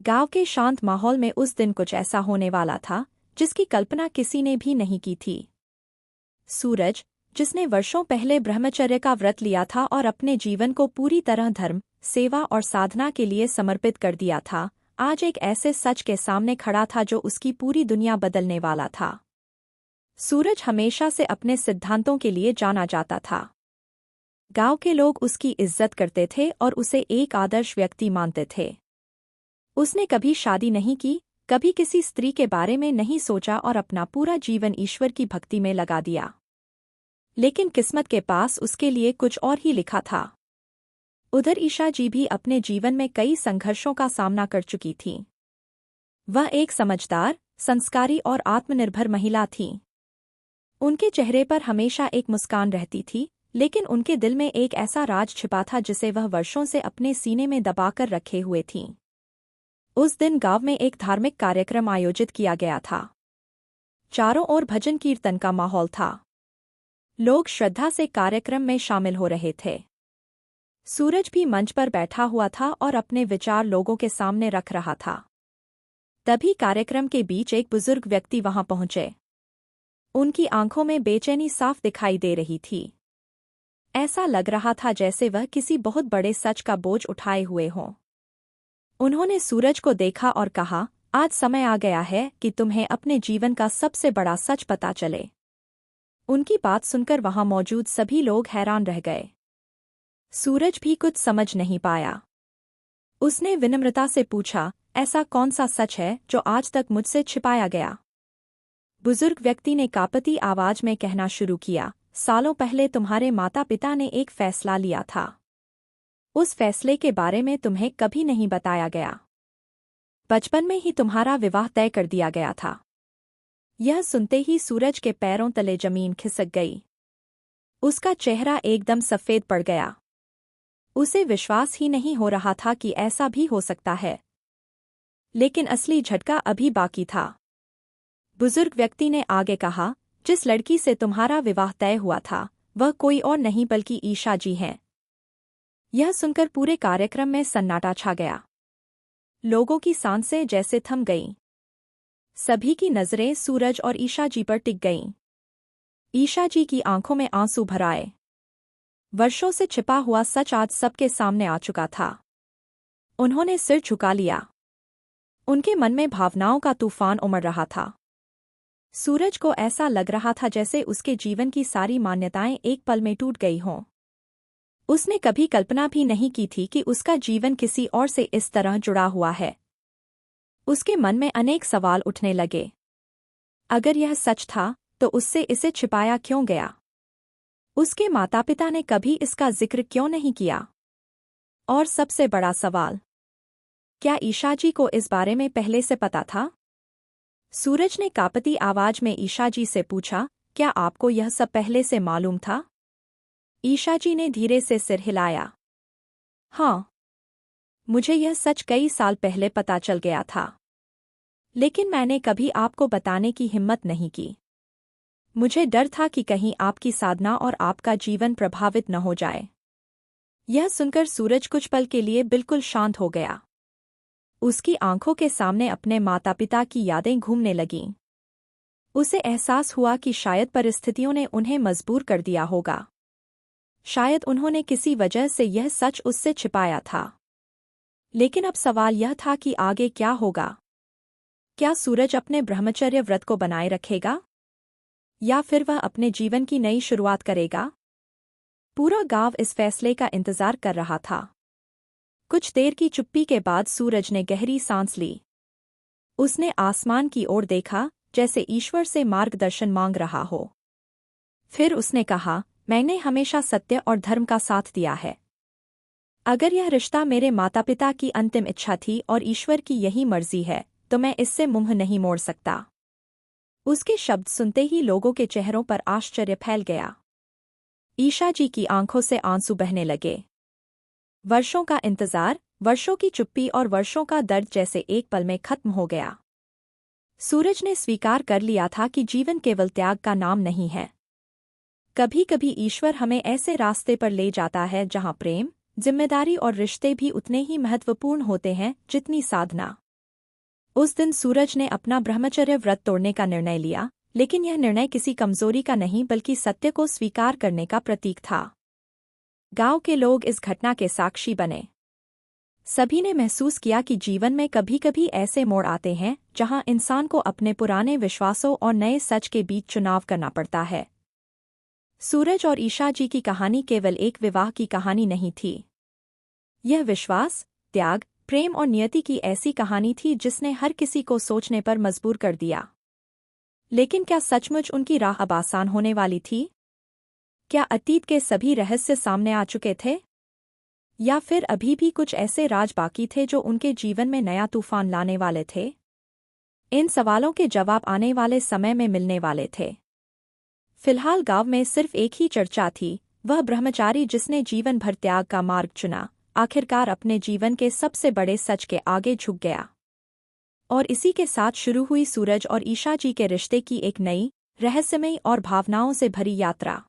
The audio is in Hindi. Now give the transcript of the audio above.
गांव के शांत माहौल में उस दिन कुछ ऐसा होने वाला था जिसकी कल्पना किसी ने भी नहीं की थी। सूरज, जिसने वर्षों पहले ब्रह्मचर्य का व्रत लिया था और अपने जीवन को पूरी तरह धर्म, सेवा और साधना के लिए समर्पित कर दिया था, आज एक ऐसे सच के सामने खड़ा था जो उसकी पूरी दुनिया बदलने वाला था। सूरज हमेशा से अपने सिद्धांतों के लिए जाना जाता था। गांव के लोग उसकी इज्जत करते थे और उसे एक आदर्श व्यक्ति मानते थे। उसने कभी शादी नहीं की, कभी किसी स्त्री के बारे में नहीं सोचा और अपना पूरा जीवन ईश्वर की भक्ति में लगा दिया। लेकिन किस्मत के पास उसके लिए कुछ और ही लिखा था। उधर ईशा जी भी अपने जीवन में कई संघर्षों का सामना कर चुकी थीं। वह एक समझदार, संस्कारी और आत्मनिर्भर महिला थीं। उनके चेहरे पर हमेशा एक मुस्कान रहती थी, लेकिन उनके दिल में एक ऐसा राज छिपा था जिसे वह वर्षों से अपने सीने में दबाकर रखे हुए थीं। उस दिन गांव में एक धार्मिक कार्यक्रम आयोजित किया गया था। चारों ओर भजन कीर्तन का माहौल था। लोग श्रद्धा से कार्यक्रम में शामिल हो रहे थे। सूरज भी मंच पर बैठा हुआ था और अपने विचार लोगों के सामने रख रहा था। तभी कार्यक्रम के बीच एक बुजुर्ग व्यक्ति वहां पहुंचे। उनकी आंखों में बेचैनी साफ दिखाई दे रही थी। ऐसा लग रहा था जैसे वह किसी बहुत बड़े सच का बोझ उठाए हुए हों। उन्होंने सूरज को देखा और कहा, आज समय आ गया है कि तुम्हें अपने जीवन का सबसे बड़ा सच पता चले। उनकी बात सुनकर वहां मौजूद सभी लोग हैरान रह गए। सूरज भी कुछ समझ नहीं पाया। उसने विनम्रता से पूछा, ऐसा कौन सा सच है जो आज तक मुझसे छिपाया गया? बुजुर्ग व्यक्ति ने कांपती आवाज में कहना शुरू किया, सालों पहले तुम्हारे माता पिता ने एक फैसला लिया था। उस फैसले के बारे में तुम्हें कभी नहीं बताया गया। बचपन में ही तुम्हारा विवाह तय कर दिया गया था। यह सुनते ही सूरज के पैरों तले जमीन खिसक गई। उसका चेहरा एकदम सफेद पड़ गया। उसे विश्वास ही नहीं हो रहा था कि ऐसा भी हो सकता है। लेकिन असली झटका अभी बाकी था। बुजुर्ग व्यक्ति ने आगे कहा, जिस लड़की से तुम्हारा विवाह तय हुआ था, वह कोई और नहीं बल्कि ईशा जी हैं। यह सुनकर पूरे कार्यक्रम में सन्नाटा छा गया। लोगों की सांसें जैसे थम गईं। सभी की नजरें सूरज और ईशा जी पर टिक गईं। ईशा जी की आंखों में आंसू भर आए। वर्षों से छिपा हुआ सच आज सबके सामने आ चुका था। उन्होंने सिर झुका लिया। उनके मन में भावनाओं का तूफान उमड़ रहा था। सूरज को ऐसा लग रहा था जैसे उसके जीवन की सारी मान्यताएं एक पल में टूट गई हों। उसने कभी कल्पना भी नहीं की थी कि उसका जीवन किसी और से इस तरह जुड़ा हुआ है। उसके मन में अनेक सवाल उठने लगे। अगर यह सच था, तो उससे इसे छिपाया क्यों गया? उसके माता पिता ने कभी इसका जिक्र क्यों नहीं किया? और सबसे बड़ा सवाल, क्या ईशा जी को इस बारे में पहले से पता था? सूरज ने कांपती आवाज में ईशा जी से पूछा, क्या आपको यह सब पहले से मालूम था? ईशा जी ने धीरे से सिर हिलाया। हाँ, मुझे यह सच कई साल पहले पता चल गया था। लेकिन मैंने कभी आपको बताने की हिम्मत नहीं की। मुझे डर था कि कहीं आपकी साधना और आपका जीवन प्रभावित न हो जाए। यह सुनकर सूरज कुछ पल के लिए बिल्कुल शांत हो गया। उसकी आंखों के सामने अपने माता पिता की यादें घूमने लगीं। उसे एहसास हुआ कि शायद परिस्थितियों ने उन्हें मजबूर कर दिया होगा। शायद उन्होंने किसी वजह से यह सच उससे छिपाया था। लेकिन अब सवाल यह था कि आगे क्या होगा? क्या सूरज अपने ब्रह्मचर्य व्रत को बनाए रखेगा? या फिर वह अपने जीवन की नई शुरुआत करेगा? पूरा गांव इस फैसले का इंतजार कर रहा था। कुछ देर की चुप्पी के बाद सूरज ने गहरी सांस ली। उसने आसमान की ओर देखा, जैसे ईश्वर से मार्गदर्शन मांग रहा हो। फिर उसने कहा, मैंने हमेशा सत्य और धर्म का साथ दिया है। अगर यह रिश्ता मेरे माता पिता की अंतिम इच्छा थी और ईश्वर की यही मर्जी है, तो मैं इससे मुंह नहीं मोड़ सकता। उसके शब्द सुनते ही लोगों के चेहरों पर आश्चर्य फैल गया। ईशा जी की आंखों से आंसू बहने लगे। वर्षों का इंतजार, वर्षों की चुप्पी और वर्षों का दर्द जैसे एक पल में खत्म हो गया। सूरज ने स्वीकार कर लिया था कि जीवन केवल त्याग का नाम नहीं है। कभी कभी ईश्वर हमें ऐसे रास्ते पर ले जाता है जहां प्रेम, जिम्मेदारी और रिश्ते भी उतने ही महत्वपूर्ण होते हैं जितनी साधना। उस दिन सूरज ने अपना ब्रह्मचर्य व्रत तोड़ने का निर्णय लिया, लेकिन यह निर्णय किसी कमजोरी का नहीं बल्कि सत्य को स्वीकार करने का प्रतीक था। गांव के लोग इस घटना के साक्षी बने। सभी ने महसूस किया कि जीवन में कभी कभी ऐसे मोड़ आते हैं जहां इंसान को अपने पुराने विश्वासों और नए सच के बीच चुनाव करना पड़ता है। सूरज और ईशा जी की कहानी केवल एक विवाह की कहानी नहीं थी। यह विश्वास, त्याग, प्रेम और नियति की ऐसी कहानी थी जिसने हर किसी को सोचने पर मजबूर कर दिया। लेकिन क्या सचमुच उनकी राह अब आसान होने वाली थी? क्या अतीत के सभी रहस्य सामने आ चुके थे? या फिर अभी भी कुछ ऐसे राज बाकी थे जो उनके जीवन में नया तूफान लाने वाले थे? इन सवालों के जवाब आने वाले समय में मिलने वाले थे। फिलहाल गांव में सिर्फ एक ही चर्चा थी, वह ब्रह्मचारी जिसने जीवन भर त्याग का मार्ग चुना, आखिरकार अपने जीवन के सबसे बड़े सच के आगे झुक गया। और इसी के साथ शुरू हुई सूरज और ईशा जी के रिश्ते की एक नई, रहस्यमयी और भावनाओं से भरी यात्रा।